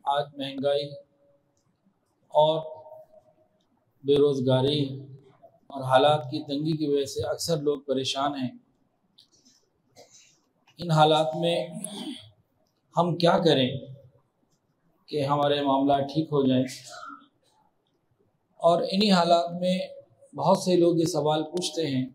آج مہنگائی اور بے روزگاری اور حالات کی تنگی کی وجہ سے اکثر لوگ پریشان ہیں۔ ان حالات میں ہم کیا کریں کہ ہمارے معاملات ٹھیک ہو جائیں؟ اور انہی حالات میں بہت سے لوگ یہ سوال پوچھتے ہیں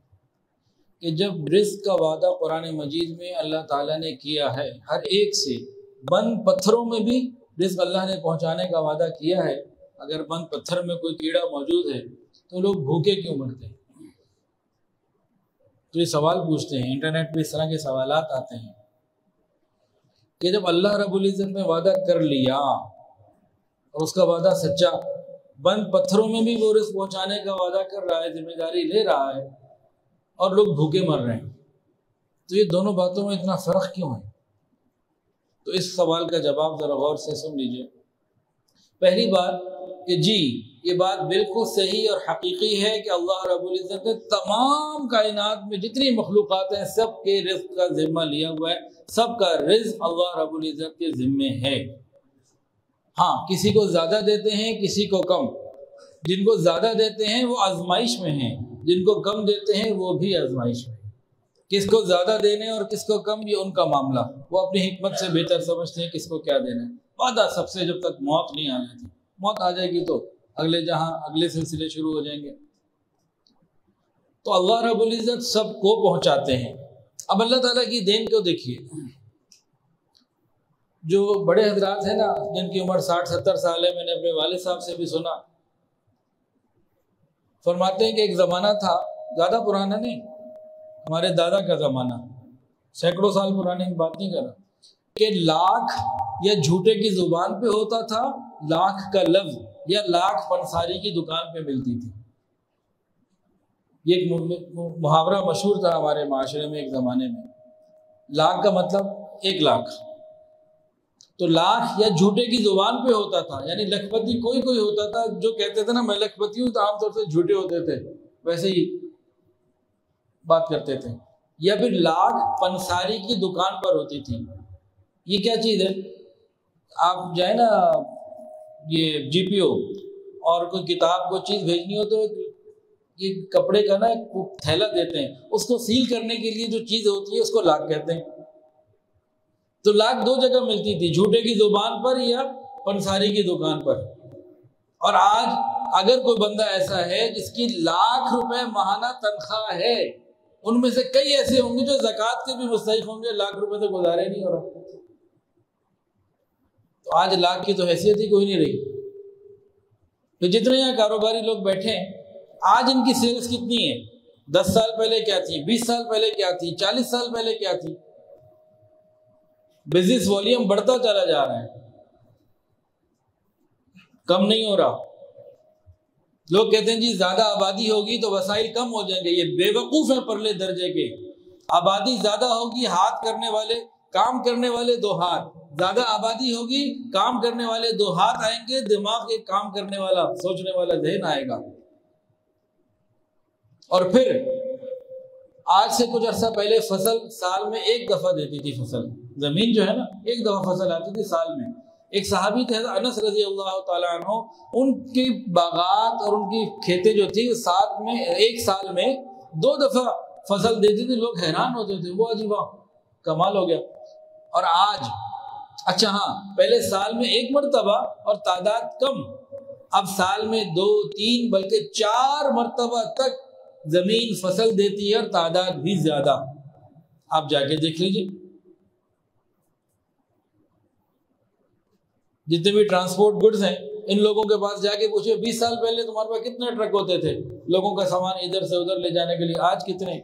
کہ جب رزق کا وعدہ قرآن مجید میں اللہ تعالیٰ نے کیا ہے، ہر ایک سے بند پتھروں میں بھی رزق اللہ نے پہنچانے کا وعدہ کیا ہے، اگر بند پتھر میں کوئی کیڑا موجود ہے تو لوگ بھوکے کیوں مرتے ہیں؟ تو یہ سوال پوچھتے ہیں۔ انٹرنیٹ پہ اس طرح کے سوالات آتے ہیں کہ جب اللہ رب العزت نے وعدہ کر لیا اور اس کا وعدہ سچا، بند پتھروں میں بھی وہ رزق پہنچانے کا وعدہ کر رہا ہے، ذمہ داری لے رہا ہے، اور لوگ بھوکے مر رہے ہیں، تو یہ دونوں باتوں میں اتنا فرق کیوں ہے؟ تو اس سوال کا جواب ذرا غور سے سن لیجئے۔ پہلی بات کہ جی یہ بات بالکل صحیح اور حقیقی ہے کہ اللہ رب العزت نے تمام کائنات میں جتنی مخلوقات ہیں سب کے رزق کا ذمہ لیا ہوا ہے، سب کا رزق اللہ رب العزت کے ذمے ہے۔ ہاں، کسی کو زیادہ دیتے ہیں، کسی کو کم۔ جن کو زیادہ دیتے ہیں وہ آزمائش میں ہیں، جن کو کم دیتے ہیں وہ بھی آزمائش میں ہیں۔ کس کو زیادہ دینے اور کس کو کم، یہ ان کا معاملہ، وہ اپنی حکمت سے بہتر سمجھتے ہیں کس کو کیا دینا ہے۔ وعدہ سب سے جب تک موت نہیں آ جاتی، موت آ جائے گی تو اگلے جہاں اگلے سلسلے شروع ہو جائیں گے۔ تو اللہ رب العزت سب کو پہنچاتے ہیں۔ اب اللہ تعالیٰ کی دین کو دیکھیے، جو بڑے حضرات ہیں نا جن کی عمر 60-70 سال ہے، میں نے اپنے والد صاحب سے بھی سنا، فرماتے ہیں کہ ایک زمانہ تھا، زیادہ پرانا نہیں، ہمارے دادا کا زمانہ، سینکڑوں سال پرانے کی بات نہیں کر رہا، کہ لاکھ یا جھوٹے کی زبان پہ ہوتا تھا، لاکھ کا لفظ یا لاکھ پنساری کی دکان پہ ملتی تھی۔ یہ ایک محاورہ مشہور تھا ہمارے معاشرے میں ایک زمانے میں۔ لاکھ کا مطلب 1 لاکھ، تو لاکھ یا جھوٹے کی زبان پہ ہوتا تھا، یعنی لکھپتی کوئی ہوتا تھا جو کہتے تھے نا میں لکھپتی ہوں، تو عام طور سے جھوٹے ہوتے تھے، ویسے ہی بات کرتے تھے۔ یا پھر لاکھ پنساری کی دکان پر ہوتی تھی۔ یہ کیا چیز ہے؟ آپ جائیں نا یہ جی پی او اور کوئی کتاب کو چیز بھیجنی ہو تو یہ کپڑے کا نا ایک تھیلا دیتے ہیں، اس کو سیل کرنے کے لیے جو چیز ہوتی ہے اس کو لاکھ کہتے ہیں۔ تو لاکھ 2 جگہ ملتی تھی، جھوٹے کی زبان پر یا پنساری کی دکان پر۔ اور آج اگر کوئی بندہ ایسا ہے جس کی لاکھ روپے ماہانہ تنخواہ ہے، ان میں سے کئی ایسے ہوں گے جو زکوٰۃ کے بھی مستحق ہوں گے، لاکھ روپے سے گزارے نہیں ہو رہا۔ تو آج لاکھ کی تو حیثیت ہی کوئی نہیں رہی۔ تو جتنے یہاں کاروباری لوگ بیٹھے ہیں، آج ان کی سیلز کتنی ہے؟ 10 سال پہلے کیا تھی، 20 سال پہلے کیا تھی، 40 سال پہلے کیا تھی؟ بزنس والیوم بڑھتا چلا جا رہا ہے، کم نہیں ہو رہا۔ لوگ کہتے ہیں جی زیادہ آبادی ہوگی تو وسائل کم ہو جائیں گے، یہ بے وقوف ہیں پرلے درجے کے۔ آبادی زیادہ ہوگی، ہاتھ کرنے والے، کام کرنے والے 2 ہاتھ، زیادہ آبادی ہوگی، کام کرنے والے 2 ہاتھ آئیں گے، دماغ ایک کام کرنے والا، سوچنے والا ذہن آئے گا۔ اور پھر آج سے کچھ عرصہ پہلے فصل سال میں 1 دفعہ دیتی تھی، فصل زمین جو ہے نا 1 دفعہ فصل آتی تھی سال میں۔ ایک صحابی تھے انس رضی اللہ تعالیٰ عنہ، ان کی باغات اور ان کی کھیتیں جو تھی ساتھ میں 1 سال میں 2 دفعہ فصل دیتی تھی۔ لوگ حیران ہوتے تھے، وہ عجیب کمال ہو گیا۔ اور آج اچھا ہاں، پہلے سال میں 1 مرتبہ اور تعداد کم، اب سال میں 2 3 بلکہ 4 مرتبہ تک زمین فصل دیتی ہے اور تعداد بھی زیادہ۔ آپ جا کے دیکھ لیجئے، جتنے بھی ٹرانسپورٹ گڈز ہیں ان لوگوں کے پاس جا کے پوچھے 20 سال پہلے تمہارے پاس کتنے ٹرک ہوتے تھے لوگوں کا سامان ادھر سے ادھر لے جانے کے لیے، آج کتنے؟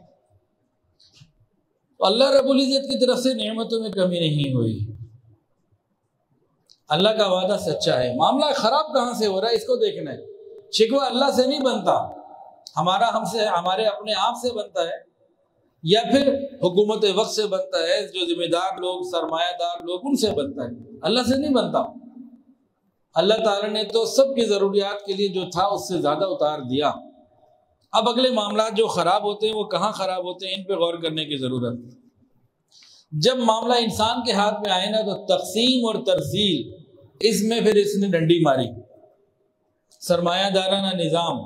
تو اللہ رب العزت کی طرف سے نعمتوں میں کمی نہیں ہوئی۔ اللہ کا وعدہ سچا ہے۔ معاملہ خراب کہاں سے ہو رہا ہے اس کو دیکھنا ہے۔ شکوہ اللہ سے نہیں بنتا، ہمارا ہم سے، ہمارے اپنے آپ سے بنتا ہے، یا پھر حکومت وقت سے بنتا ہے، جو ذمہ دار لوگ، سرمایہ دار لوگ، ان سے بنتا ہے، اللہ سے نہیں بنتا۔ اللہ تعالیٰ نے تو سب کی ضروریات کے لیے جو تھا اس سے زیادہ اتار دیا۔ اب اگلے معاملات جو خراب ہوتے ہیں وہ کہاں خراب ہوتے ہیں، ان پہ غور کرنے کی ضرورت ہے۔ جب معاملہ انسان کے ہاتھ میں آئے نا تو تقسیم اور ترسیل اس میں پھر اس نے ڈنڈی ماری، سرمایہ دارانہ نظام،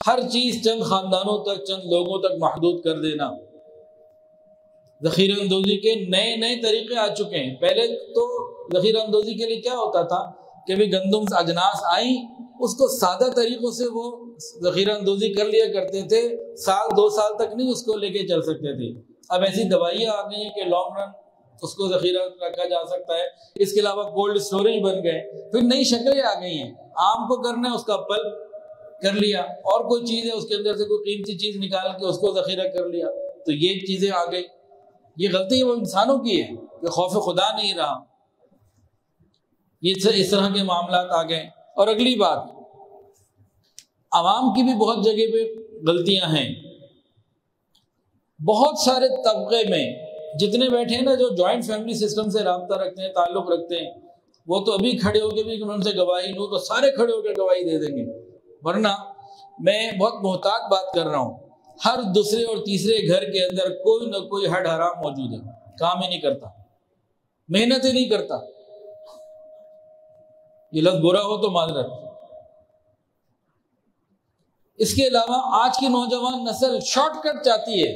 ہر چیز چند خاندانوں تک، چند لوگوں تک محدود کر دینا، ذخیرہ اندوزی کے نئے نئے طریقے آ چکے ہیں۔ پہلے تو ذخیرہ اندوزی کے لیے کیا ہوتا تھا کہ بھی گندم اجناس آئیں، اس کو سادہ طریقوں سے وہ ذخیرہ اندوزی کر لیا کرتے تھے، سال 2 سال تک نہیں اس کو لے کے چل سکتے تھے۔ اب ایسی دوائیاں آ گئی ہیں کہ لانگ رن اس کو ذخیرہ رکھا جا سکتا ہے۔ اس کے علاوہ کولڈ اسٹوریج بن گئے، پھر نئی شکلیں آ گئی ہیں۔ آم کو کرنا ہے اس کا پلپ کر لیا، اور کوئی چیز ہے اس کے اندر سے کوئی قیمتی چیز نکال کے اس کو ذخیرہ کر لیا، تو یہ چیزیں آ گئی۔ یہ غلطی وہ انسانوں کی ہے کہ خوف خدا نہیں رہا، یہ اس طرح کے معاملات آ گئے۔ اور اگلی بات، عوام کی بھی بہت جگہ پہ غلطیاں ہیں۔ بہت سارے طبقے میں جتنے بیٹھے ہیں نا، جو جوائنٹ فیملی سسٹم سے رابطہ رکھتے ہیں، تعلق رکھتے ہیں، وہ تو ابھی کھڑے ہو کے بھی کہ میں ان سے گواہی لوں تو سارے کھڑے ہو کے گواہی دے دیں گے، ورنہ میں بہت محتاط بات کر رہا ہوں، ہر دوسرے اور تیسرے گھر کے اندر کوئی نہ کوئی ہڈ حرام موجود ہے، کام ہی نہیں کرتا، محنت ہی نہیں کرتا۔ یہ لفظ برا ہو تو معذرت۔ اس کے علاوہ آج کی نوجوان نسل شارٹ کٹ چاہتی ہے،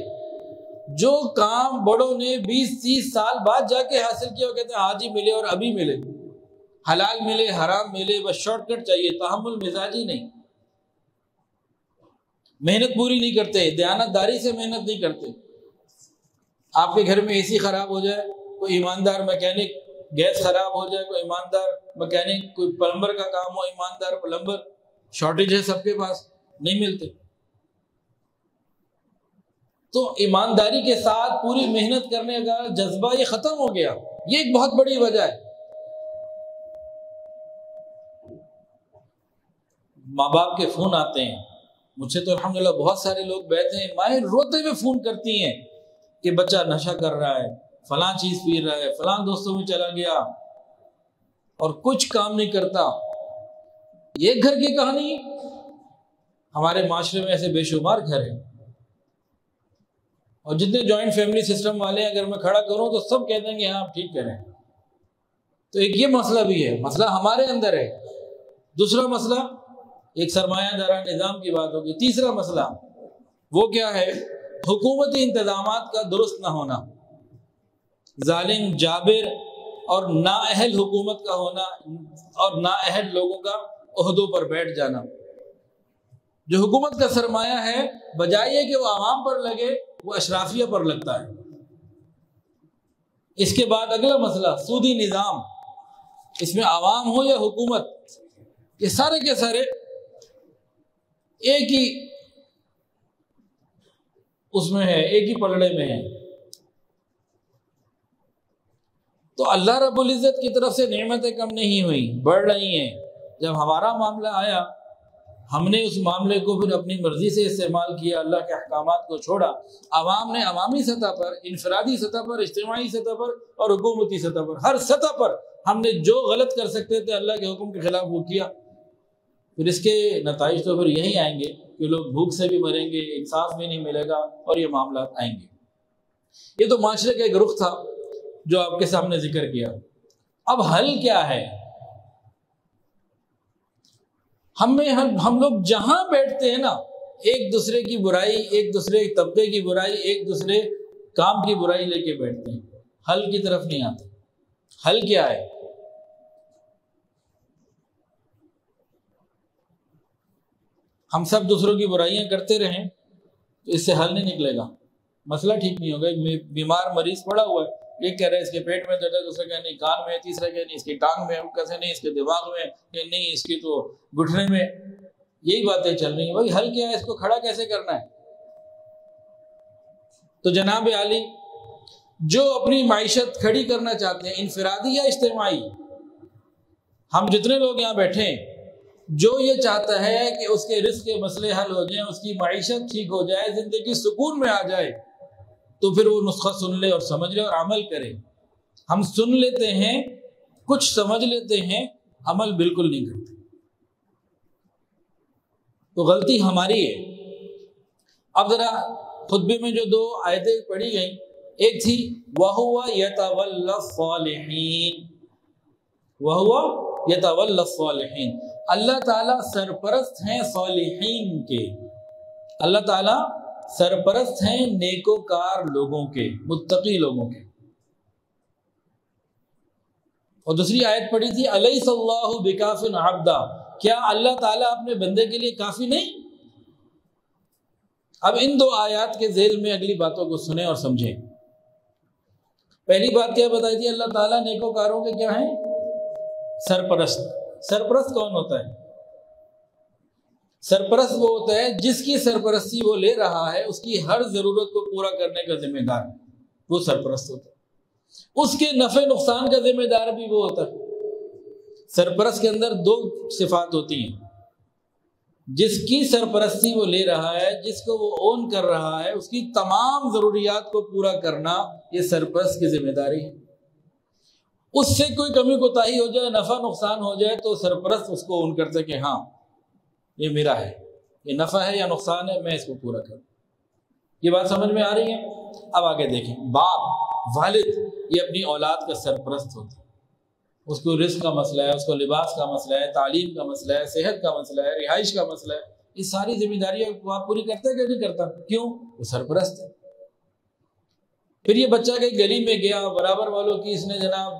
جو کام بڑوں نے 20-30 سال بعد جا کے حاصل کیا، وہ کہتے ہیں آج ہی ملے اور ابھی ملے، حلال ملے حرام ملے، بس شارٹ کٹ چاہیے، تحمل مزاجی نہیں، محنت پوری نہیں کرتے، دیانت داری سے محنت نہیں کرتے۔ آپ کے گھر میں اے سی خراب ہو جائے، کوئی ایماندار میکینک، گیس خراب ہو جائے کوئی ایماندار میکینک، کوئی پلمبر کا کام ہو ایماندار پلمبر، شارٹیج ہے سب کے پاس، نہیں ملتے۔ تو ایمانداری کے ساتھ پوری محنت کرنے کا جذبہ یہ ختم ہو گیا، یہ ایک بہت بڑی وجہ ہے۔ ماں باپ کے فون آتے ہیں، مجھ سے تو الحمدللہ بہت سارے لوگ بیٹھے ہیں، مائیں روتے ہوئے فون کرتی ہیں کہ بچہ نشہ کر رہا ہے، فلاں چیز پی رہا ہے، فلاں دوستوں میں چلا گیا اور کچھ کام نہیں کرتا۔ یہ گھر کی کہانی، ہمارے معاشرے میں ایسے بے شمار گھر ہیں، اور جتنے جوائنٹ فیملی سسٹم والے ہیں اگر میں کھڑا کروں تو سب کہہ دیں گے ہاں آپ ٹھیک کریں۔ تو ایک یہ مسئلہ بھی ہے، مسئلہ ہمارے اندر ہے۔ دوسرا مسئلہ، ایک سرمایہ دارہ نظام کی بات ہوگی۔ تیسرا مسئلہ وہ کیا ہے؟ حکومتی انتظامات کا درست نہ ہونا، ظالم جابر اور نااہل حکومت کا ہونا، اور نااہل لوگوں کا عہدوں پر بیٹھ جانا۔ جو حکومت کا سرمایہ ہے، بجائے کہ وہ عوام پر لگے، وہ اشرافیہ پر لگتا ہے۔ اس کے بعد اگلا مسئلہ، سودی نظام، اس میں عوام ہو یا حکومت، یہ سارے کے سارے ایک ہی اس میں ہے، ایک ہی پلڑے میں ہے۔ تو اللہ رب العزت کی طرف سے نعمتیں کم نہیں ہوئی، بڑھ رہی ہیں۔ جب ہمارا معاملہ آیا، ہم نے اس معاملے کو پھر اپنی مرضی سے استعمال کیا، اللہ کے احکامات کو چھوڑا۔ عوام نے عوامی سطح پر، انفرادی سطح پر، اجتماعی سطح پر اور حکومتی سطح پر، ہر سطح پر ہم نے جو غلط کر سکتے تھے اللہ کے حکم کے خلاف وہ کیا۔ پھر اس کے نتائج تو پھر یہی آئیں گے کہ لوگ بھوک سے بھی مریں گے، انصاف بھی نہیں ملے گا، اور یہ معاملات آئیں گے۔ یہ تو معاشرے کا ایک رخ تھا جو آپ کے سامنے ذکر کیا۔ اب حل کیا ہے؟ ہم لوگ جہاں بیٹھتے ہیں نا، ایک دوسرے کی برائی، ایک دوسرے طبقے کی برائی، ایک دوسرے کام کی برائی لے کے بیٹھتے ہیں، حل کی طرف نہیں آتے۔ حل کیا ہے؟ ہم سب دوسروں کی برائیاں کرتے رہیں تو اس سے حل نہیں نکلے گا، مسئلہ ٹھیک نہیں ہوگا۔ ایک بیمار مریض پڑا ہوا ہے، ایک کہہ رہا ہے اس کے پیٹ میں درد ہے، دوسرا کہہ نہیں کان میں ہے، تیسرا کہہ نہیں اس کی ٹانگ میں ہے، کیسے نہیں اس کے دماغ میں، کہ نہیں اس کی تو گھٹنے میں، یہی باتیں چل رہی ہیں۔ بھائی حل کیا ہے؟ اس کو کھڑا کیسے کرنا ہے؟ تو جناب عالی، جو اپنی معیشت کھڑی کرنا چاہتے ہیں، انفرادی یا اجتماعی، ہم جتنے لوگ یہاں بیٹھے ہیں، جو یہ چاہتا ہے کہ اس کے رزق کے مسئلے حل ہو جائیں، اس کی معیشت ٹھیک ہو جائے، زندگی سکون میں آ جائے، تو پھر وہ نسخہ سن لے اور سمجھ لے اور عمل کرے۔ ہم سن لیتے ہیں، کچھ سمجھ لیتے ہیں، عمل بالکل نہیں کرتے، تو غلطی ہماری ہے۔ اب ذرا خطبے میں جو 2 آیتیں پڑھی گئیں، ایک تھی وَهُوَ يَتَوَلَّى الصَّالِحِينَ، وَهُوَ يَتَوَلَّى الصَّالِحِينَ، اللہ تعالیٰ سرپرست ہیں صالحین کے، اللہ تعالیٰ سرپرست ہیں نیکوکار لوگوں کے، متقی لوگوں کے۔ اور دوسری آیت پڑھی تھی الیس اللہ بکاف عبدا، کیا اللہ تعالیٰ اپنے بندے کے لیے کافی نہیں؟ اب ان دو آیات کے ذیل میں اگلی باتوں کو سنیں اور سمجھیں۔ پہلی بات کیا بتائی تھی؟ اللہ تعالیٰ نیکوکاروں کے کیا ہیں؟ سرپرست۔ سرپرست کون ہوتا ہے؟ سرپرست وہ ہوتا ہے جس کی سرپرستی وہ لے رہا ہے اس کی ہر ضرورت کو پورا کرنے کا ذمہ دار ہے، وہ سرپرست ہوتا ہے۔ اس کے نفع نقصان کا ذمہ دار بھی وہ ہوتا ہے۔ سرپرست کے اندر دو صفات ہوتی ہیں، جس کی سرپرستی وہ لے رہا ہے، جس کو وہ اون کر رہا ہے، اس کی تمام ضروریات کو پورا کرنا یہ سرپرست کی ذمہ داری ہے۔ اس سے کوئی کمی کوتاہی ہو جائے، نفع نقصان ہو جائے تو سرپرست اس کو اون کرتا ہے کہ ہاں یہ میرا ہے، یہ نفع ہے یا نقصان ہے، میں اس کو پورا کروں۔ یہ بات سمجھ میں آ رہی ہے؟ اب آگے دیکھیں، باپ والد یہ اپنی اولاد کا سرپرست ہوتا ہے۔ اس کو رزق کا مسئلہ ہے، اس کو لباس کا مسئلہ ہے، تعلیم کا مسئلہ ہے، صحت کا مسئلہ ہے، رہائش کا مسئلہ ہے، یہ ساری ذمہ داریاں آپ پوری کرتے ہیں کہ نہیں کرتا؟ کیوں؟ وہ سرپرست ہے۔ پھر یہ بچہ کہیں گلی میں گیا، برابر والوں کی اس نے جناب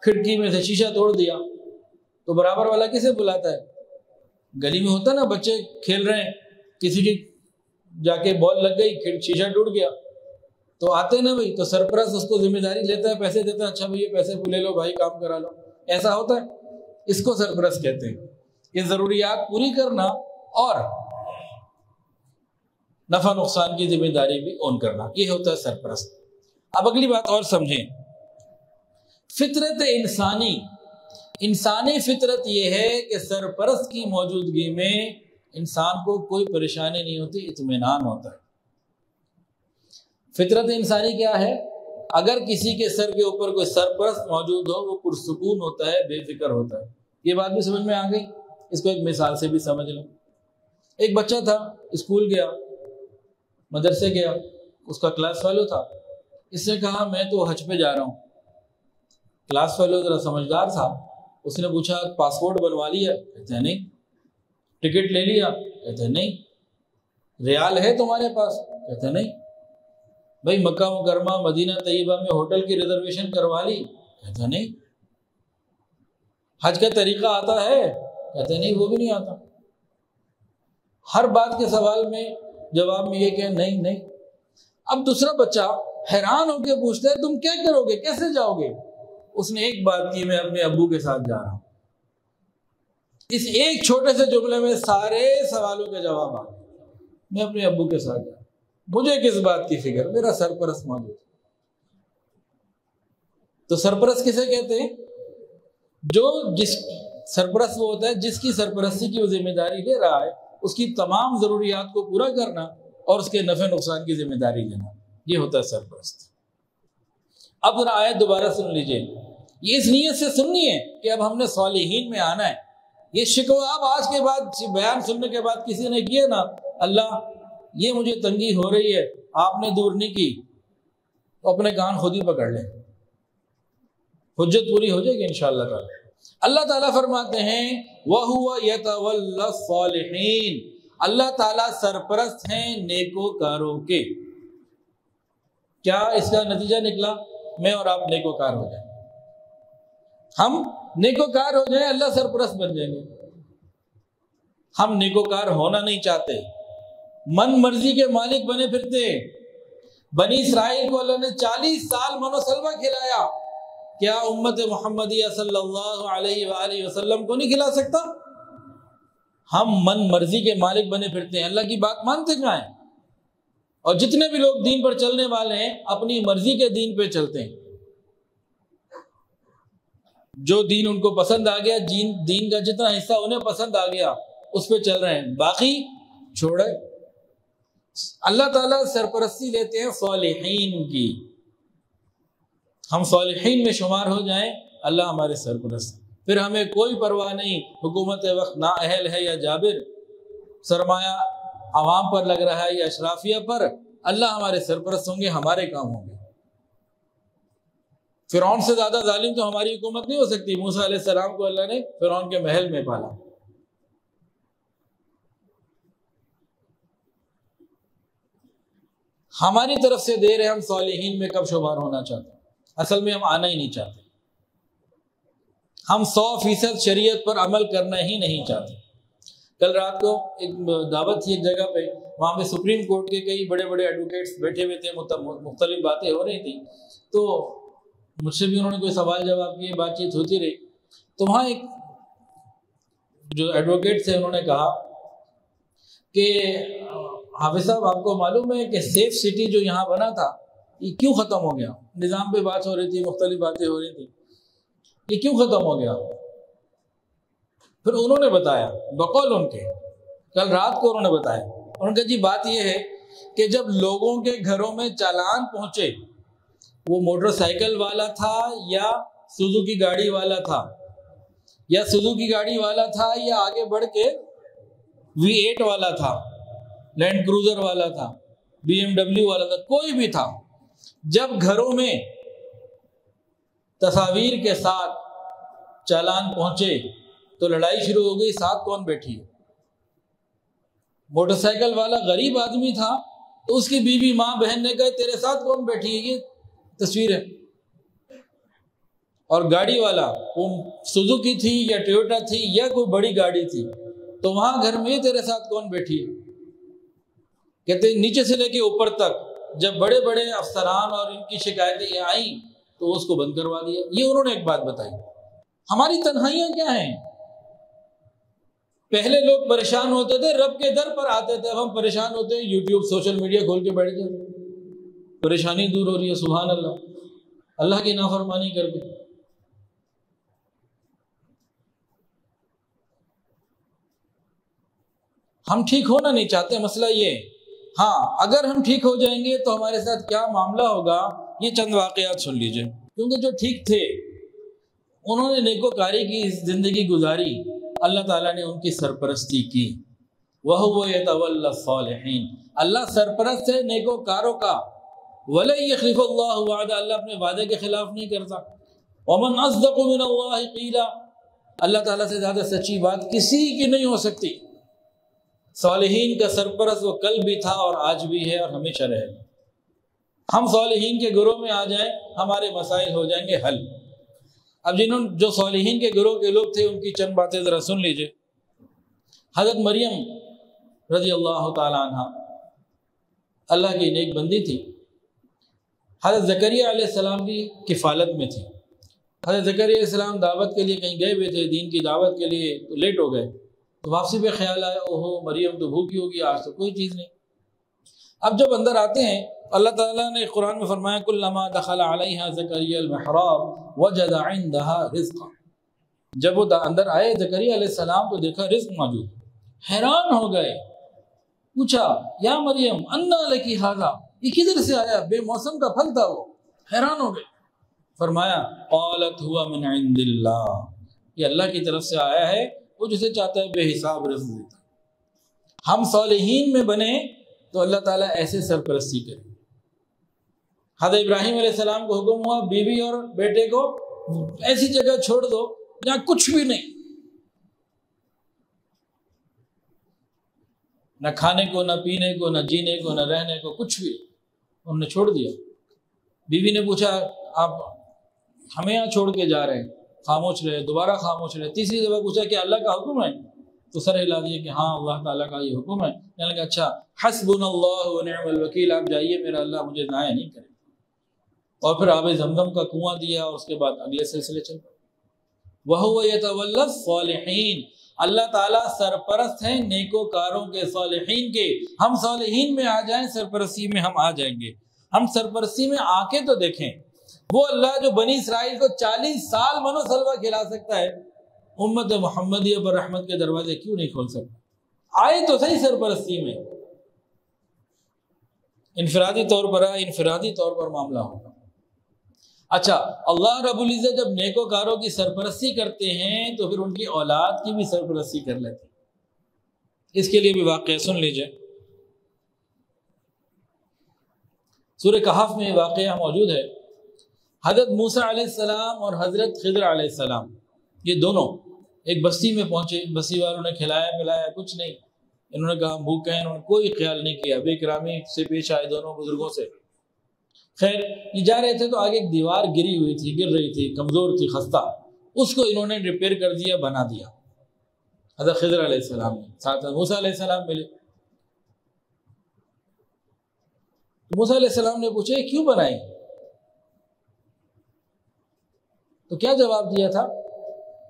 کھڑکی میں سے شیشہ توڑ دیا، تو برابر والا کسے بلاتا ہے؟ گلی میں ہوتا نا، بچے کھیل رہے ہیں، کسی کی جا کے بال لگ گئی، شیشہ ٹوٹ گیا، تو آتے نا بھائی، تو سرپرست اس کو ذمہ داری لیتا ہے، پیسے دیتا ہے، اچھا بھائی یہ پیسے لے لو بھائی، کام کرا لو، ایسا ہوتا ہے۔ اس کو سرپرست کہتے ہیں۔ یہ ضروریات پوری کرنا اور نفع نقصان کی ذمہ داری بھی اون کرنا، یہ ہوتا ہے سرپرست۔ اب اگلی بات اور سمجھیں، فطرت انسانی فطرت یہ ہے کہ سرپرست کی موجودگی میں انسان کو کوئی پریشانی نہیں ہوتی، اطمینان ہوتا ہے۔ فطرت انسانی کیا ہے؟ اگر کسی کے سر کے اوپر کوئی سرپرست موجود ہو وہ پرسکون ہوتا ہے، بے فکر ہوتا ہے۔ یہ بات بھی سمجھ میں آ گئی؟ اس کو ایک مثال سے بھی سمجھ لیں۔ ایک بچہ تھا، اسکول گیا، مدرسے گیا، اس کا کلاس فیلو تھا، اس نے کہا میں تو حج پہ جا رہا ہوں۔ کلاس فیلو ذرا سمجھدار تھا، اس نے پوچھا پاسپورٹ بنوا لیا؟ کہتے ہیں نہیں۔ ٹکٹ لے لیا؟ کہتے ہیں نہیں۔ ریال ہے تمہارے پاس؟ کہتے ہیں نہیں۔ بھائی مکہ مکرمہ مدینہ طیبہ میں ہوٹل کی ریزرویشن کروا لی؟ کہتے ہیں نہیں۔ حج کا طریقہ آتا ہے؟ کہتے ہیں نہیں، وہ بھی نہیں آتا۔ ہر بات کے سوال میں جواب میں یہ کہ نہیں نہیں۔ اب دوسرا بچہ حیران ہو کے پوچھتا ہے تم کیا کرو گے، کیسے جاؤ گے؟ اس نے ایک بات کی، میں اپنے ابو کے ساتھ جا رہا ہوں۔ اس ایک چھوٹے سے جملے میں سارے سوالوں کے جواب آ گئے۔ میں اپنے ابو کے ساتھ جا رہا ہوں، مجھے کس بات کی فکر، میرا سرپرست موجود۔ تو سرپرست کسے کہتے ہیں؟ جس سرپرست وہ ہوتا ہے جس کی سرپرستی کی وہ ذمہ داری لے رہا ہے، اس کی تمام ضروریات کو پورا کرنا اور اس کے نفع نقصان کی ذمہ داری لینا، یہ ہوتا ہے سرپرست۔ اب ذرا آیت دوبارہ سن لیجئے، یہ اس نیت سے سننی ہے کہ اب ہم نے صالحین میں آنا ہے۔ یہ شکوہ اب آج کے بعد بیان سننے کے بعد کسی نے کیا نا، اللہ یہ مجھے تنگی ہو رہی ہے، آپ نے دور نہیں کی، تو اپنے کان خود ہی پکڑ لیں، حجت پوری ہو جائے گی انشاءاللہ تعالی۔ اللہ تعالیٰ فرماتے ہیں وَهُوَ يَتَوَلَّى الصَّالِحِينَ، اللہ تعالیٰ سرپرست ہیں نیکوکاروں کے۔ کیا اس کا نتیجہ نکلا؟ میں اور آپ نیکوکار ہو جائیں، ہم نیکوکار ہو جائیں، اللہ سرپرست بن جائیں گے۔ ہم نیکوکار ہونا نہیں چاہتے، من مرضی کے مالک بنے پھرتے۔ بنی اسرائیل کو اللہ نے 40 سال من و سلوہ کھلایا، کیا امت محمدیہ صلی اللہ علیہ وآلہ وسلم کو نہیں کھلا سکتا؟ ہم من مرضی کے مالک بنے پھرتے ہیں، اللہ کی بات مانتے کہاں ہیں؟ اور جتنے بھی لوگ دین پر چلنے والے ہیں اپنی مرضی کے دین پہ چلتے ہیں، جو دین ان کو پسند آ گیا، دین کا جتنا حصہ انہیں پسند آ گیا اس پہ چل رہے ہیں، باقی چھوڑے۔ اللہ تعالیٰ سرپرستی لیتے ہیں صالحین کی، ہم صالحین میں شمار ہو جائیں، اللہ ہمارے سرپرست۔ پھر ہمیں کوئی پرواہ نہیں حکومت وقت نااہل ہے یا جابر، سرمایہ عوام پر لگ رہا ہے یا اشرافیہ پر، اللہ ہمارے سرپرست ہوں گے، ہمارے کام ہوں گے۔ فرعون سے زیادہ ظالم تو ہماری حکومت نہیں ہو سکتی. موسیٰ علیہ السلام کو اللہ نے فرعون کے محل میں پالا. ہماری طرف سے دیر ہے، ہم صالحین میں کب شمار ہونا چاہتے ہیں؟ اصل میں ہم آنا ہی نہیں چاہتے. ہم 100% شریعت پر عمل کرنا ہی نہیں چاہتے. کل رات کو ایک دعوت تھی ایک جگہ پہ، وہاں پہ سپریم کورٹ کے کئی بڑے بڑے ایڈوکیٹس بیٹھے ہوئے تھے، مختلف باتیں ہو رہی تھیں. تو مجھ سے بھی انہوں نے کوئی سوال جواب کیے، بات چیت ہوتی رہی. تو وہاں ایک جو ایڈوکیٹ تھے انہوں نے کہا کہ حافظ صاحب آپ کو معلوم ہے کہ سیف سٹی جو یہاں بنا تھا یہ کیوں ختم ہو گیا؟ نظام پہ بات ہو رہی تھی، مختلف باتیں ہو رہی تھی، یہ کیوں ختم ہو گیا؟ پھر انہوں نے بتایا، بقول ان کے کل رات کو انہوں نے بتایا، انہوں نے کہا جی بات یہ ہے کہ جب لوگوں کے گھروں میں چالان پہنچے، وہ موٹر سائیکل والا تھا یا سوزوکی گاڑی والا تھا، یا آگے بڑھ کے V8 والا تھا، لینڈ کروزر والا تھا، BMW والا تھا، کوئی بھی تھا، جب گھروں میں تصاویر کے ساتھ چالان پہنچے تو لڑائی شروع ہو گئی. ساتھ کون بیٹھی ہے؟ موٹر سائیکل والا غریب آدمی تھا تو اس کی بیوی ماں بہن نے کہا تیرے ساتھ کون بیٹھی ہے؟ یہ تصویر ہے. اور گاڑی والا وہ سوزوکی تھی یا ٹویوٹا تھی یا کوئی بڑی گاڑی تھی، تو وہاں گھر میں تیرے ساتھ کون بیٹھی ہے؟ کہتے ہیں نیچے سے لے کے اوپر تک جب بڑے بڑے افسران اور ان کی شکایتیں آئیں تو اس کو بند کروا دیا. یہ انہوں نے ایک بات بتائی. ہماری تنہائیاں کیا ہیں؟ پہلے لوگ پریشان ہوتے تھے، رب کے در پر آتے تھے. اب ہم پریشان ہوتے ہیں، یوٹیوب سوشل میڈیا کھول کے بیٹھ جاتے، پریشانی دور ہو رہی ہے. سبحان اللہ، اللہ کی نافرمانی کر کے. ہم ٹھیک ہونا نہیں چاہتے، مسئلہ یہ ہے. ہاں اگر ہم ٹھیک ہو جائیں گے تو ہمارے ساتھ کیا معاملہ ہوگا، یہ چند واقعات سن لیجئے. کیونکہ جو ٹھیک تھے انہوں نے نیکوکاری کی زندگی گزاری، اللہ تعالیٰ نے ان کی سرپرستی کی. وَهُوَ يَتَوَلَّى الصَّالِحِينَ، اللہ سرپرست ہے نیکوکاروں کا. وَلَن يَخْلِفَ اللَّهُ وَعْدَهُ، اللہ اپنے وعدے کے خلاف نہیں کرتا. وَمَنْ أَصْدَقُ مِنَ اللَّهِ قِيلًا، اللہ تعالیٰ سے زیادہ سچی بات کسی کی نہیں ہو سکتی. صالحین کا سرپرست وہ کل بھی تھا اور آج بھی ہے اور ہمیشہ رہے گا. ہم صالحین کے گروہ میں آ جائیں، ہمارے مسائل ہو جائیں گے حل. اب جو صالحین کے گروہ کے لوگ تھے ان کی چند باتیں ذرا سن لیجئے. حضرت مریم رضی اللہ تعالی عنہ اللہ کی نیک بندی تھی. حضرت زکریا علیہ السلام کی کفالت میں تھی. حضرت زکریا علیہ السلام دعوت کے لیے کہیں گئے ہوئے تھے، دین کی دعوت کے لیے، تو لیٹ ہو گئے. تو واپسی پہ خیال آیا اوہو مریم تو بھوکی ہوگی، آج تو کوئی چیز نہیں. اب جب اندر آتے ہیں، اللہ تعالیٰ نے قرآن میں فرمایا کلما دخل علیہا زکریا المحراب وجد عندہا رزقا، جب وہ اندر آئے زکریا علیہ السلام تو دیکھا رزق موجود. حیران ہو گئے، پوچھا یا مریم انا لکی ھذا، یہ کدھر سے آیا؟ بے موسم کا پھل تھا. وہ حیران ہو گئے. فرمایا قالت هو من عند اللہ، یہ اللہ کی طرف سے آیا ہے، وہ جسے چاہتا ہے بے حساب رزق دیتا ہے. ہم صالحین میں بنے تو اللہ تعالیٰ ایسے سرپرستی کرے. حضرت ابراہیم علیہ السلام کو حکم ہوا بیوی اور بیٹے کو ایسی جگہ چھوڑ دو جہاں کچھ بھی نہیں، نہ کھانے کو، نہ پینے کو، نہ جینے کو، نہ رہنے کو، کچھ بھی انہوں نے چھوڑ دیا. بیوی نے پوچھا آپ ہمیں یہاں چھوڑ کے جا رہے ہیں؟ خاموش رہے، دوبارہ خاموش رہے. تیسری دفعہ پوچھا کہ اللہ کا حکم ہے؟ تو سر ہلا دیا کہ ہاں اللہ تعالیٰ کا یہ حکم ہے. کہنے لگا اچھا حسبنا اللہ ونعم الوکیل، آپ جائیے، میرا اللہ مجھے ضائع نہیں کرے. اور پھر آب زمزم کا کنواں دیا اور اس کے بعد اگلے سلسلے چل پڑے. وَهُوَ يَتَوَلَّى الصَّالِحِينَ، اللہ تعالیٰ سرپرست ہیں نیکوکاروں کے، صالحین کے. ہم صالحین میں آ جائیں، سرپرستی میں ہم آ جائیں گے. ہم سرپرستی میں آ کے تو دیکھیں، وہ اللہ جو بنی اسرائیل کو 40 سال من و سلوہ کھلا سکتا ہے، امت محمدیہ پر رحمت کے دروازے کیوں نہیں کھول سکتا؟ آئے تو صحیح سرپرستی میں. انفرادی طور پر آئے، انفرادی طور پر معاملہ ہوگا. اچھا اللہ رب العزت جب نیکوکاروں کی سرپرستی کرتے ہیں تو پھر ان کی اولاد کی بھی سرپرستی کر لیتے ہیں. اس کے لیے بھی واقعہ سن لیجئے. سورہ کہف میں واقعہ موجود ہے. حضرت موسیٰ علیہ السلام اور حضرت خضر علیہ السلام یہ دونوں ایک بستی میں پہنچے. بستی والوں نے کھلایا پلایا کچھ نہیں, انہوں نے کہا بھوکے ہیں, انہوں نے کوئی خیال نہیں کیا, بے کرامی سے پیش آئے دونوں بزرگوں سے. خیر یہ جا رہے تھے تو آگے ایک دیوار گری ہوئی تھی, گر رہی تھی, کمزور تھی, خستہ, اس کو انہوں نے ریپیئر کر دیا, بنا دیا. حضرت خضر علیہ السلام نے ساتھ موسیٰ علیہ السلام ملے. موسیٰ علیہ السلام نے پوچھا کیوں بنائی؟ تو کیا جواب دیا تھا؟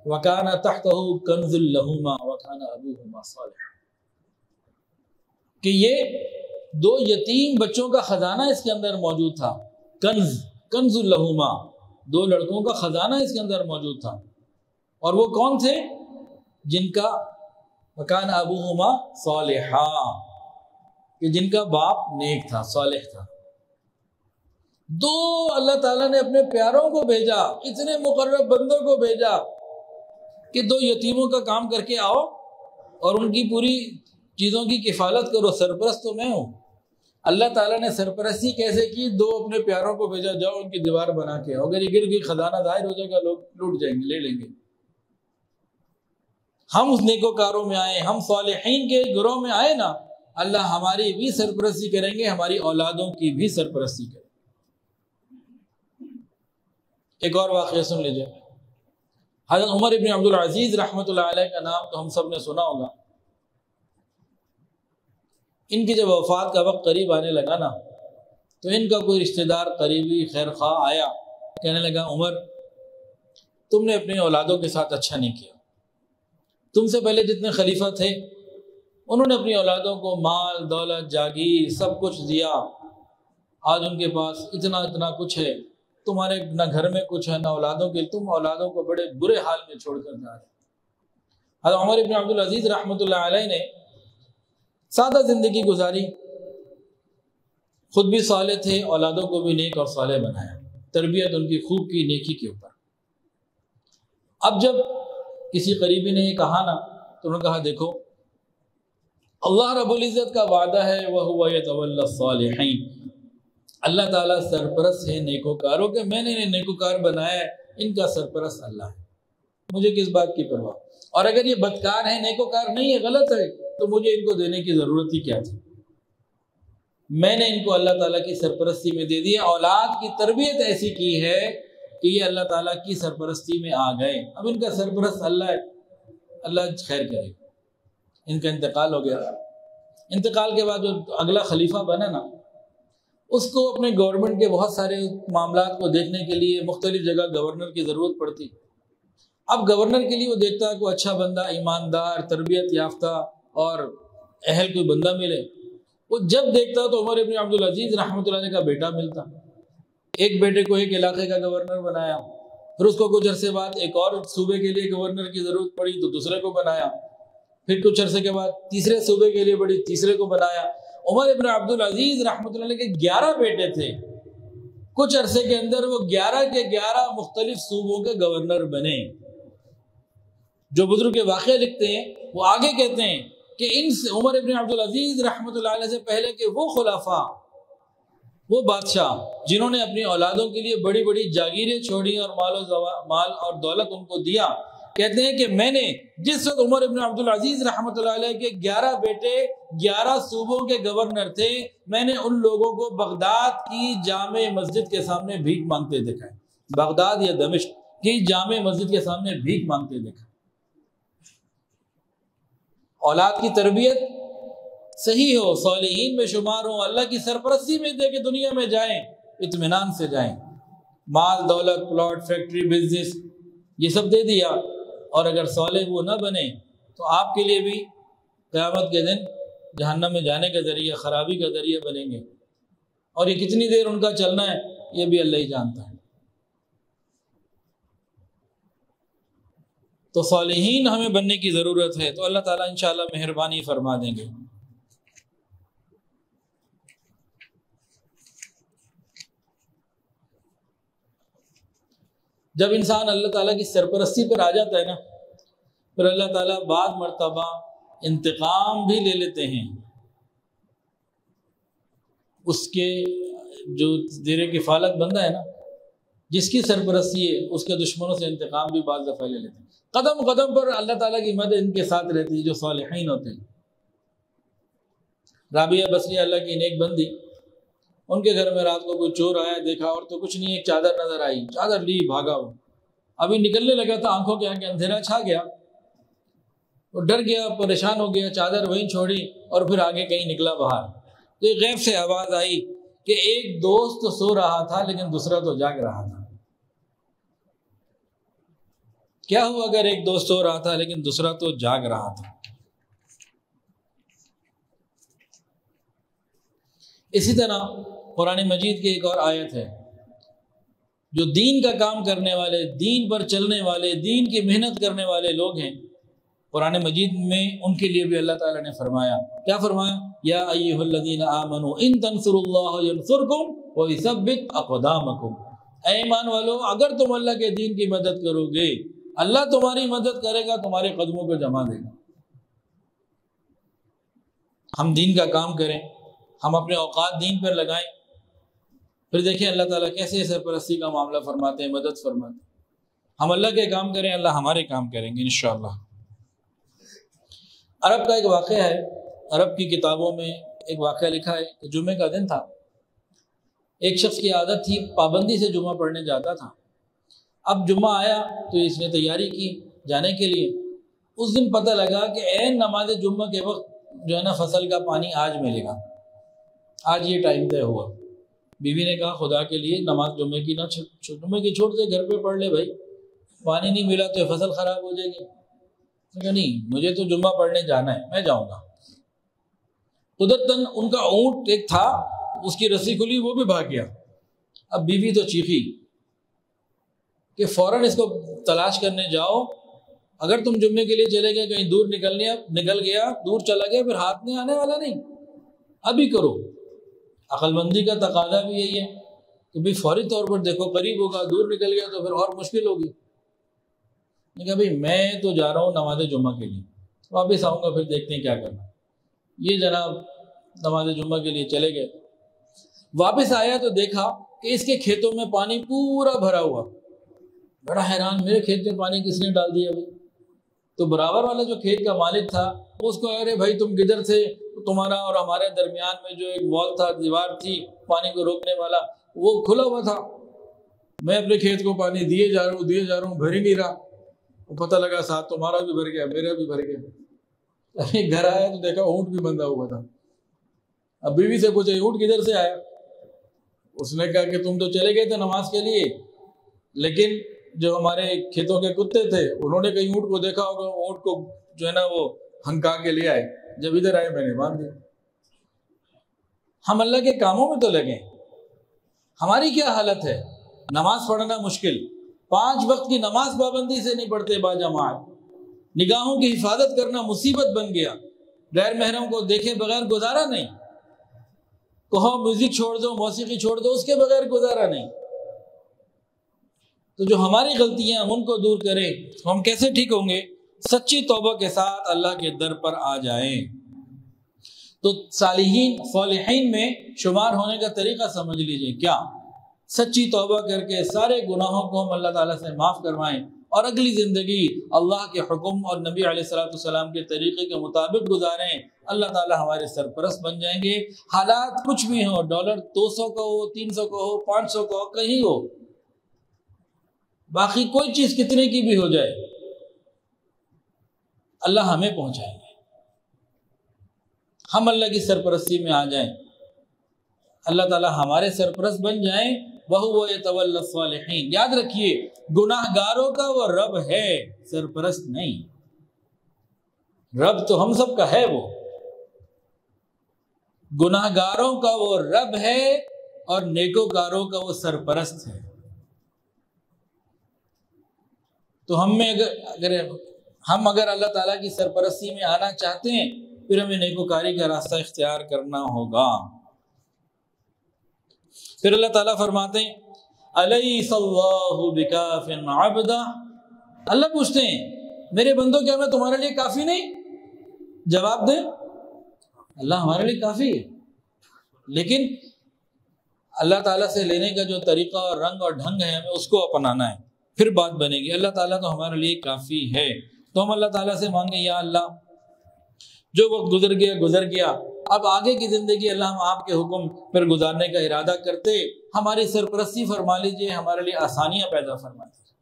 وَكَانَ تَحْتَهُ كَنْزٌ لَهُمَا وَكَانَ أَبُوهُمَا صَالِحًا, کہ یہ دو یتیم بچوں کا خزانہ اس کے اندر موجود تھا. کنز لہما, دو لڑکوں کا خزانہ اس کے اندر موجود تھا. اور وہ کون تھے؟ جن کا وَكَانَ أَبُوهُمَا صَالِحًا, کہ جن کا باپ نیک تھا, صالح تھا. دو اللہ تعالیٰ نے اپنے پیاروں کو بھیجا, اتنے مقرب بندوں کو بھیجا کہ دو یتیموں کا کام کر کے آؤ اور ان کی پوری چیزوں کی کفالت کرو, سرپرست تو میں ہوں. اللہ تعالیٰ نے سرپرستی کیسے کی؟ دو اپنے پیاروں کو بھیجا, جاؤ ان کی دیوار بنا کے آؤ, اگر یہ گر گئی خزانہ ظاہر ہو جائے گا, لوگ لوٹ جائیں گے, لے لیں گے. ہم اس نیکوکاروں میں آئے, ہم صالحین کے گروہ میں آئے نا, اللہ ہماری بھی سرپرستی کریں گے, ہماری اولادوں کی بھی سرپرستی کریں گے. ایک اور واقعہ سن لیجیے. حضرت عمر ابن عبد العزیز رحمۃ اللہ علیہ کا نام تو ہم سب نے سنا ہوگا. ان کی جب وفات کا وقت قریب آنے لگا نا, تو ان کا کوئی رشتہ دار قریبی خیر خواہ آیا, کہنے لگا عمر تم نے اپنی اولادوں کے ساتھ اچھا نہیں کیا. تم سے پہلے جتنے خلیفہ تھے انہوں نے اپنی اولادوں کو مال دولت جاگیر سب کچھ دیا, آج ان کے پاس اتنا کچھ ہے, تمہارے نہ گھر میں کچھ ہے نہ اولادوں کے, تم اولادوں کو بڑے برے حال میں چھوڑ کر جا رہے. حضرت عمر ابن عبد العزیز رحمۃ اللہ علیہ نے سادہ زندگی گزاری, خود بھی صالح تھے, اولادوں کو بھی نیک اور صالح بنایا, تربیت ان کی خوب کی نیکی کے اوپر. اب جب کسی قریبی نے یہ کہا نا, تو انہوں نے کہا دیکھو اللہ رب العزت کا وعدہ ہے وَهُوَ يَتَوَلَّى الصَّالِحِينَ, اللہ تعالیٰ سرپرست ہے نیکوکاروں کے, میں نے انہیں نیکوکار بنایا ہے, ان کا سرپرست اللہ ہے, مجھے کس بات کی پرواہ. اور اگر یہ بدکار ہیں, نیکوکار نہیں ہے, غلط ہے, تو مجھے ان کو دینے کی ضرورت ہی کیا تھی؟ میں نے ان کو اللہ تعالیٰ کی سرپرستی میں دے دیا, اولاد کی تربیت ایسی کی ہے کہ یہ اللہ تعالیٰ کی سرپرستی میں آ گئے. اب ان کا سرپرست اللہ ہے, اللہ خیر کرے. ان کا انتقال ہو گیا. انتقال کے بعد جو اگلا خلیفہ بنا نا, اس کو اپنے گورنمنٹ کے بہت سارے معاملات کو دیکھنے کے لیے مختلف جگہ گورنر کی ضرورت پڑتی. اب گورنر کے لیے وہ دیکھتا ہے کوئی اچھا بندہ, ایماندار, تربیت یافتہ اور اہل کوئی بندہ ملے. وہ جب دیکھتا تو عمر ابن عبد العزیز رحمۃ اللہ علیہ کا بیٹا ملتا. ایک بیٹے کو ایک علاقے کا گورنر بنایا, پھر اس کو کچھ عرصے بعد ایک اور صوبے کے لیے گورنر کی ضرورت پڑی تو دوسرے کو بنایا, پھر کچھ عرصے کے بعد تیسرے صوبے کے لیے پڑی, تیسرے کو بنایا. عمر ابن عبد العزیز رحمۃ اللہ علیہ کے 11 بیٹے تھے. کچھ عرصے کے اندر وہ 11 کے 11 مختلف صوبوں کے گورنر بنے. جو بزرگ واقعہ لکھتے ہیں وہ آگے کہتے ہیں کہ ان سے عمر ابن عبد العزیز رحمۃ اللہ علیہ سے پہلے کے وہ خلفاء, وہ بادشاہ جنہوں نے اپنی اولادوں کے لیے بڑی بڑی جاگیریں چھوڑی اور مال اور دولت ان کو دیا, کہتے ہیں کہ میں نے جس وقت عمر ابن عبد العزیز رحمۃ اللہ علیہ کے 11 بیٹے 11 صوبوں کے گورنر تھے, میں نے ان لوگوں کو بغداد کی جامع مسجد کے سامنے بھیک مانگتے دیکھا ہے. بغداد یا دمشق کی جامع مسجد کے سامنے بھیک مانگتے دیکھا. اولاد کی تربیت صحیح ہو, صالحین میں شمار ہو, اللہ کی سرپرستی میں دے کے دنیا میں جائیں, اطمینان سے جائیں. مال دولت پلاٹ فیکٹری بزنس یہ سب دے دیا, اور اگر صالح وہ نہ بنے تو آپ کے لیے بھی قیامت کے دن جہنم میں جانے کا ذریعہ, خرابی کا ذریعہ بنیں گے. اور یہ کتنی دیر ان کا چلنا ہے یہ بھی اللہ ہی جانتا ہے. تو صالحین ہمیں بننے کی ضرورت ہے, تو اللہ تعالیٰ انشاءاللہ مہربانی فرما دیں گے. جب انسان اللہ تعالیٰ کی سرپرستی پر آ جاتا ہے نا, پھر اللہ تعالیٰ بعض مرتبہ انتقام بھی لے لیتے ہیں. اس کے جو زیر کفالت بندہ ہے نا, جس کی سرپرستی ہے اس کے دشمنوں سے انتقام بھی بعض دفعہ لے لیتے ہیں۔ قدم قدم پر اللہ تعالیٰ کی مدد ان کے ساتھ رہتی ہے جو صالحین ہوتے ہیں۔ رابعہ بصریہ اللہ کی نیک بندی، ان کے گھر میں رات کو کوئی چور آیا، دیکھا اور تو کچھ نہیں، ایک چادر نظر آئی، چادر لی بھاگا، وہ ابھی نکلنے لگا تھا، آنکھوں کے آگے اندھیرا چھا گیا، وہ ڈر گیا، پریشان ہو گیا، چادر وہیں چھوڑی اور پھر آگے کہیں نکلا باہر، تو ایک غیب سے آواز آئی کہ ایک دوست تو سو رہا تھا لیکن دوسرا تو جاگ رہا تھا۔ کیا ہوا اگر ایک دوست سو رہا تھا لیکن دوسرا تو جاگ رہا تھا؟ اسی طرح قرآن مجید کی ایک اور آیت ہے، جو دین کا کام کرنے والے، دین پر چلنے والے، دین کی محنت کرنے والے لوگ ہیں، قرآن مجید میں ان کے لیے بھی اللہ تعالیٰ نے فرمایا، کیا فرمایا؟ یا ایھا الذین آمنوا ان تنصروا اللہ ینصرکم ویثبت اقدامکم، اے ایمان والو اگر تم اللہ کے دین کی مدد کرو گے، اللہ تمہاری مدد کرے گا، تمہارے قدموں کو جما دے گا۔ ہم دین کا کام کریں، ہم اپنے اوقات دین پر لگائیں، پھر دیکھیں اللہ تعالیٰ کیسے سرپرستی کا معاملہ فرماتے ہیں، مدد فرماتے ہیں۔ ہم اللہ کے کام کریں، اللہ ہمارے کام کریں گے انشاءاللہ۔ عرب کا ایک واقعہ ہے، عرب کی کتابوں میں ایک واقعہ لکھا ہے کہ جمعے کا دن تھا، ایک شخص کی عادت تھی پابندی سے جمعہ پڑھنے جاتا تھا۔ اب جمعہ آیا تو اس نے تیاری کی جانے کے لیے، اس دن پتہ لگا کہ عین نماز جمعہ کے وقت جو ہے نا فصل کا پانی آج ملے گا، آج یہ ٹائم طے ہوا۔ بیوی نے کہا خدا کے لیے نماز جمعے کی نہ جمعے کی چھوڑ دے، گھر پہ پڑھ لے بھائی، پانی نہیں ملا تو فصل خراب ہو جائے گی۔ کہا نہیں، مجھے تو جمعہ پڑھنے جانا ہے، میں جاؤں گا۔ قدرتاً ان کا اونٹ ایک تھا، اس کی رسی کھلی، وہ بھی بھاگ گیا۔ اب بیوی تو چیخی کہ فوراً اس کو تلاش کرنے جاؤ، اگر تم جمعے کے لیے چلے گئے کہیں دور نکل گیا، دور چلا گیا، پھر ہاتھ میں آنے والا نہیں، ابھی کرو۔ عقل مندی کا تقاضا بھی یہی ہے کہ بھائی فوری طور پر دیکھو، قریب ہوگا، دور نکل گیا تو پھر اور مشکل ہوگی۔ میں کہا بھائی میں تو جا رہا ہوں نماز جمعہ کے لیے، واپس آؤں گا پھر دیکھتے ہیں کیا کرنا۔ یہ جناب نماز جمعہ کے لیے چلے گئے، واپس آیا تو دیکھا کہ اس کے کھیتوں میں پانی پورا بھرا ہوا۔ بڑا حیران، میرے کھیت میں پانی کس نے ڈال دیا ابھی؟ تو برابر والا جو کھیت کا مالک تھا اس کو، ارے بھائی تم کدھر سے؟ تمہارا اور ہمارے درمیان میں جو ایک وال تھا، دیوار تھی پانی کو روکنے والا، وہ کھلا ہوا تھا، میں اپنے کھیت کو پانی دیے جا رہا ہوں، بھر ہی نہیں رہا۔ وہ پتہ لگا ساتھ تمہارا بھی بھر گیا، میرا بھی بھر گیا۔ ابھی گھر آیا تو دیکھا اونٹ بھی بندھا ہوا تھا۔ اب بیوی سے پوچھا اونٹ کدھر سے آیا؟ اس نے کہا کہ تم تو چلے گئے تھے نماز کے لیے، لیکن جو ہمارے کھیتوں کے کتے تھے انہوں نے کہیں اونٹ کو دیکھا ہوگا، اونٹ کو جو ہے نا وہ ہنکا کے لے آئے، جب ادھر آئے میں نے باندھ دیا۔ ہم اللہ کے کاموں میں تو لگیں، ہماری کیا حالت ہے؟ نماز پڑھنا مشکل، 5 وقت کی نماز پابندی سے نہیں پڑھتے باجماعت، نگاہوں کی حفاظت کرنا مصیبت بن گیا، غیر محرم کو دیکھے بغیر گزارا نہیں، کہو میوزک چھوڑ دو، موسیقی چھوڑ دو، اس کے بغیر گزارا نہیں۔ تو جو ہماری غلطیاں ہم ان کو دور کریں، ہم کیسے ٹھیک ہوں گے؟ سچی توبہ کے ساتھ اللہ کے در پر آ جائیں۔ تو صالحین میں شمار ہونے کا طریقہ سمجھ لیجئے، کیا سچی توبہ کر کے سارے گناہوں کو ہم اللہ تعالیٰ سے معاف کروائیں اور اگلی زندگی اللہ کے حکم اور نبی علیہ السلام کے طریقے کے مطابق گزاریں، اللہ تعالیٰ ہمارے سرپرست بن جائیں گے۔ حالات کچھ بھی ہوں، ڈالر 200 کا ہو، 300 کا ہو، 500 کا ہو، کہیں ہو، باقی کوئی چیز کتنے کی بھی ہو جائے، اللہ ہمیں پہنچائیں گے۔ ہم اللہ کی سرپرستی میں آ جائیں، اللہ تعالیٰ ہمارے سرپرست بن جائیں، وَهُوَ يَتَوَلَّى الصَّالِحِينَ۔ یاد رکھیے، گناہ گاروں کا وہ رب ہے، سرپرست نہیں۔ رب تو ہم سب کا ہے، وہ گناہ گاروں کا وہ رب ہے اور نیکوکاروں کا وہ سرپرست ہے۔ تو ہم اگر اللہ تعالیٰ کی سرپرستی میں آنا چاہتے ہیں، پھر ہمیں نیکوکاری کا راستہ اختیار کرنا ہوگا۔ پھر اللہ تعالیٰ فرماتے ہیں الیس اللہ بکاف عبدہ، اللہ پوچھتے ہیں میرے بندوں کیا میں تمہارے لیے کافی نہیں؟ جواب دیں اللہ ہمارے لیے کافی ہے، لیکن اللہ تعالیٰ سے لینے کا جو طریقہ اور رنگ اور ڈھنگ ہے ہمیں اس کو اپنانا ہے، پھر بات بنے گی۔ اللہ تعالیٰ تو ہمارے لیے کافی ہے، تو ہم اللہ تعالیٰ سے مانگیں یا اللہ جو وقت گزر گیا، اب آگے کی زندگی اللہ ہم آپ کے حکم پر گزارنے کا ارادہ کرتے، ہماری سرپرستی فرما لیجیے، ہمارے لیے آسانیاں پیدا فرما دیجیے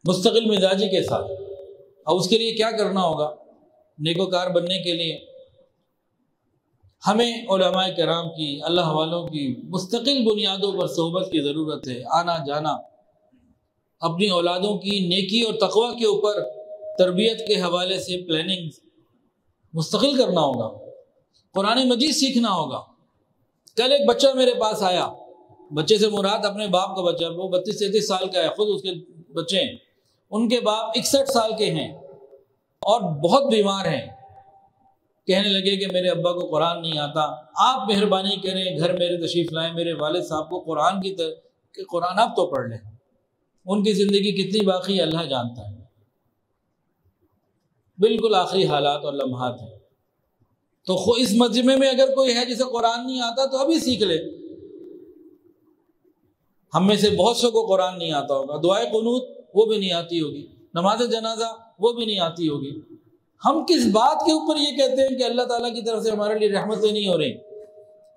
مستقل مزاجی کے ساتھ۔ اور اس کے لیے کیا کرنا ہوگا؟ نیکوکار بننے کے لیے ہمیں علماء کرام کی، اللہ والوں کی مستقل بنیادوں پر صحبت کی ضرورت ہے، آنا جانا، اپنی اولادوں کی نیکی اور تقوی کے اوپر تربیت کے حوالے سے پلاننگ مستقل کرنا ہوگا، قرآن مجید سیکھنا ہوگا۔ کل ایک بچہ میرے پاس آیا، بچے سے مراد اپنے باپ کا بچہ، وہ 32-33 سال کا ہے، خود اس کے بچے ہیں، ان کے باپ 61 سال کے ہیں اور بہت بیمار ہیں۔ کہنے لگے کہ میرے ابا کو قرآن نہیں آتا، آپ مہربانی کریں، گھر میرے تشریف لائیں، میرے والد صاحب کو قرآن کہ قرآن آپ تو پڑھ لیں۔ ان کی زندگی کتنی باقی اللہ جانتا ہے، بالکل آخری حالات اور لمحات ہیں۔ تو اس مجمع میں اگر کوئی ہے جسے قرآن نہیں آتا تو ابھی سیکھ لے۔ ہم میں سے بہت سے کو قرآن نہیں آتا ہوگا، دعائے قنوت وہ بھی نہیں آتی ہوگی، نماز جنازہ وہ بھی نہیں آتی ہوگی۔ ہم کس بات کے اوپر یہ کہتے ہیں کہ اللہ تعالیٰ کی طرف سے ہمارے لیے رحمتیں نہیں ہو رہی؟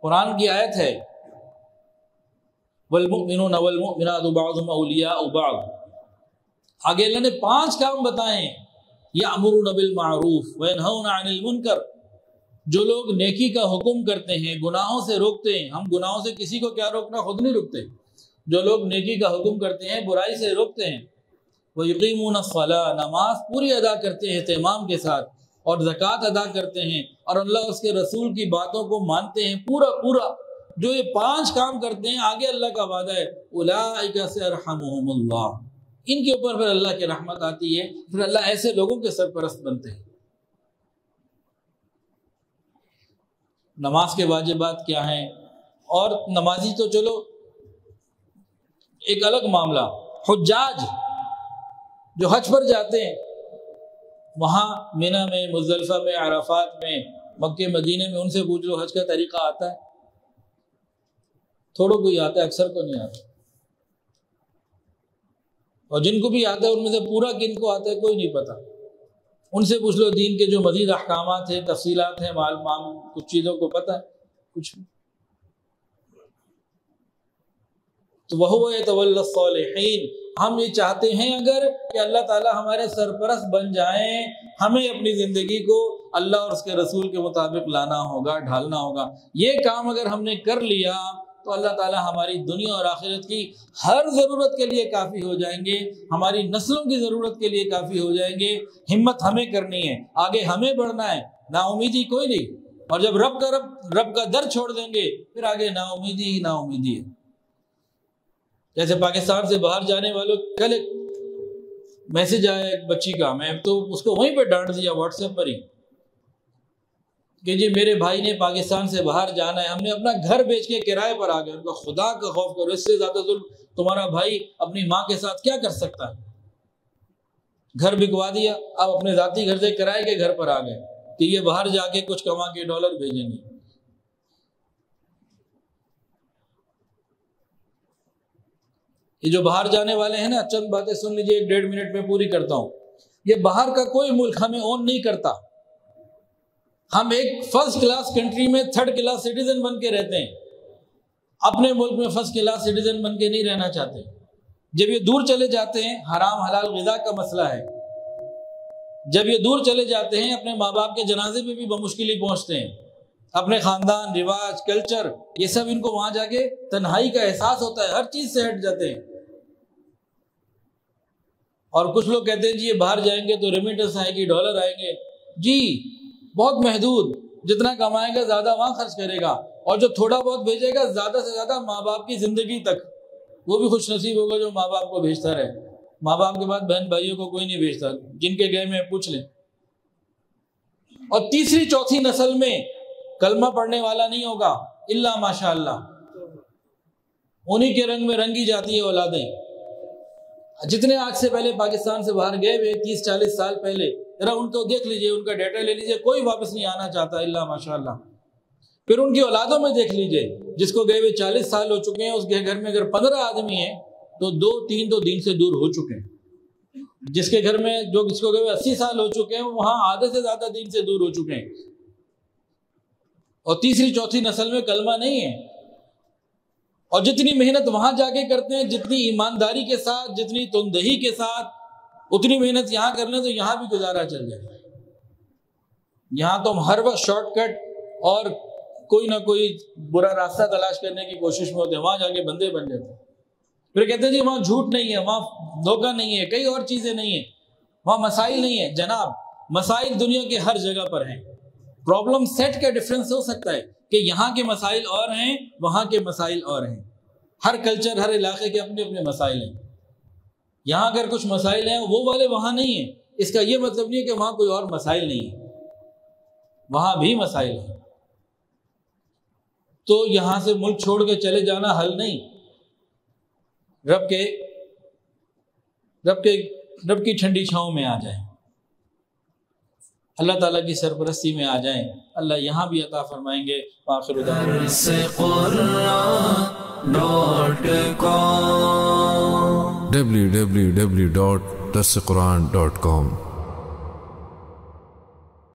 قرآن کی آیت ہے والمؤمنون والمؤمنات بعضهم اولیاء بعض، آگے اللہ نے 5 کام بتائے ہیں، یأمرون بالمعروف وینہون عن المنکر، جو لوگ نیکی کا حکم کرتے ہیں، گناہوں سے روکتے ہیں۔ ہم گناہوں سے کسی کو کیا روکنا، خود نہیں روکتے، جو لوگ نیکی کا حکم کرتے ہیں، برائی سے روکتے ہیں، وَيُقِيمُونَ الصَّلَاةَ، نماز پوری ادا کرتے ہیں اہتمام کے ساتھ، اور زکوٰۃ ادا کرتے ہیں، اور اللہ اس کے رسول کی باتوں کو مانتے ہیں پورا۔ جو یہ 5 کام کرتے ہیں، آگے اللہ کا وعدہ ہے اولئک سیرحمہم اللہ، ان کے اوپر پھر اللہ کی رحمت آتی ہے، پھر اللہ ایسے لوگوں کے سرپرست بنتے ہیں۔ نماز کے واجبات کیا ہیں؟ اور نمازی تو چلو ایک الگ معاملہ، حجاج جو حج پر جاتے ہیں، وہاں منی میں، مزدلفہ میں، عرفات میں، مکہ مدینے میں، ان سے پوچھ لو حج کا طریقہ آتا ہے؟ تھوڑوں کو ہی آتا ہے، اکثر کو نہیں آتا، اور جن کو بھی آتا ہے ان میں سے پورا کن کو آتا ہے کوئی نہیں پتا۔ ان سے پوچھ لو دین کے جو مزید احکامات ہیں، تفصیلات ہیں، کچھ چیزوں کو پتہ ہے، کچھ بھی۔ تو وَهُوَ يَتَوَلَّى الصَّالِحِينَ، ہم یہ چاہتے ہیں اگر کہ اللہ تعالیٰ ہمارے سرپرست بن جائیں، ہمیں اپنی زندگی کو اللہ اور اس کے رسول کے مطابق لانا ہوگا، ڈھالنا ہوگا۔ یہ کام اگر ہم نے کر لیا تو اللہ تعالیٰ ہماری دنیا اور آخرت کی ہر ضرورت کے لیے کافی ہو جائیں گے، ہماری نسلوں کی ضرورت کے لیے کافی ہو جائیں گے۔ ہمت ہمیں کرنی ہے، آگے ہمیں بڑھنا ہے، نا امیدی کوئی نہیں۔ اور جب رب کا در چھوڑ دیں گے پھر آگے نا امیدی ہی نا امیدی ہے۔ جیسے پاکستان سے باہر جانے والوں، کل ایک میسج آیا ایک بچی کا، میں تو اس کو وہیں پہ ڈانٹ دیا واٹس ایپ پر ہی کہ جی میرے بھائی نے پاکستان سے باہر جانا ہے، ہم نے اپنا گھر بیچ کے کرائے پر آ گئے۔ ان کا خدا کا خوف کرو، اس سے زیادہ ظلم تمہارا بھائی اپنی ماں کے ساتھ کیا کر سکتا ہے؟ گھر بکوا دیا، اب اپنے ذاتی گھر سے کرائے کے گھر پر آ گئے کہ یہ باہر جا کے کچھ کما کے ڈالر بھیجیں گے۔ یہ جو باہر جانے والے ہیں نا، چند باتیں سن لیجیے، 1.5 منٹ میں پوری کرتا ہوں۔ یہ باہر کا کوئی ملک ہمیں اون نہیں کرتا، ہم ایک فرسٹ کلاس کنٹری میں 3rd کلاس سٹیزن بن کے رہتے ہیں، اپنے ملک میں فرسٹ کلاس سٹیزن بن کے نہیں رہنا چاہتے۔ جب یہ دور چلے جاتے ہیں، حرام حلال غذا کا مسئلہ ہے، جب یہ دور چلے جاتے ہیں اپنے ماں باپ کے جنازے پہ بھی بمشکل ہی پہنچتے ہیں، اپنے خاندان، رواج، کلچر، یہ سب ان کو وہاں جا کے تنہائی کا احساس ہوتا ہے، ہر چیز سے ہٹ جاتے ہیں۔ اور کچھ لوگ کہتے ہیں جی یہ باہر جائیں گے تو ریمیٹنس آئے گی، ڈالر آئیں گے، جی بہت محدود، جتنا کمائے گا زیادہ وہاں خرچ کرے گا، اور جو تھوڑا بہت بھیجے گا زیادہ سے زیادہ ماں باپ کی زندگی تک، وہ بھی خوش نصیب ہوگا جو ماں باپ کو بھیجتا رہے۔ ماں باپ کے بعد بہن بھائیوں کو کوئی نہیں بھیجتا، جن کے گئے میں پوچھ لیں۔ اور تیسری چوتھی نسل میں کلمہ پڑھنے والا نہیں ہوگا الا ماشاء اللہ، انہی کے رنگ میں رنگی جاتی ہے اولادیں۔ جتنے آج سے پہلے پاکستان سے باہر گئے ہوئے 30-40 سال پہلے، ذرا ان کو دیکھ لیجئے، ان کا ڈیٹا لے لیجئے، کوئی واپس نہیں آنا چاہتا الا ماشاء اللہ۔ پھر ان کی اولادوں میں دیکھ لیجئے، جس کو گئے ہوئے 40 سال ہو چکے ہیں، اس کے گھر میں اگر 15 آدمی ہیں تو 2-3 تو دین سے دور ہو چکے ہیں۔ جس کے گھر میں جس کو گئے ہوئے 80 سال ہو چکے ہیں، وہاں آدھے سے زیادہ دین سے دور ہو چکے ہیں، اور تیسری چوتھی نسل میں کلمہ نہیں ہے۔ اور جتنی محنت وہاں جا کے کرتے ہیں، جتنی ایمانداری کے ساتھ، جتنی تندہی کے ساتھ، اتنی محنت یہاں کر لیں تو یہاں بھی گزارا چل جائے۔ یہاں تو ہم ہر وقت شارٹ کٹ اور کوئی نہ کوئی برا راستہ تلاش کرنے کی کوشش میں ہوتے ہیں، وہاں جا کے بندے بن جاتے ہیں۔ پھر کہتے ہیں جی وہاں جھوٹ نہیں ہے، وہاں دھوکہ نہیں ہے، کئی اور چیزیں نہیں ہیں، وہاں مسائل نہیں ہیں۔ جناب، مسائل دنیا کے ہر جگہ پر ہیں، پرابلم سیٹ کا ڈفرینس ہو سکتا ہے کہ یہاں کے مسائل اور ہیں، وہاں کے مسائل اور ہیں۔ ہر کلچر، ہر علاقے کے اپنے اپنے مسائل ہیں۔ یہاں اگر کچھ مسائل ہیں وہ والے وہاں نہیں ہیں، اس کا یہ مطلب نہیں ہے کہ وہاں کوئی اور مسائل نہیں ہیں، وہاں بھی مسائل ہیں۔ تو یہاں سے ملک چھوڑ کے چلے جانا حل نہیں، رب کی ٹھنڈی چھاؤں میں آ جائیں، اللہ تعالیٰ کی سرپرستی میں آ جائیں، اللہ یہاں بھی عطا فرمائیں گے۔ آخر دعوانا www.darsequran.com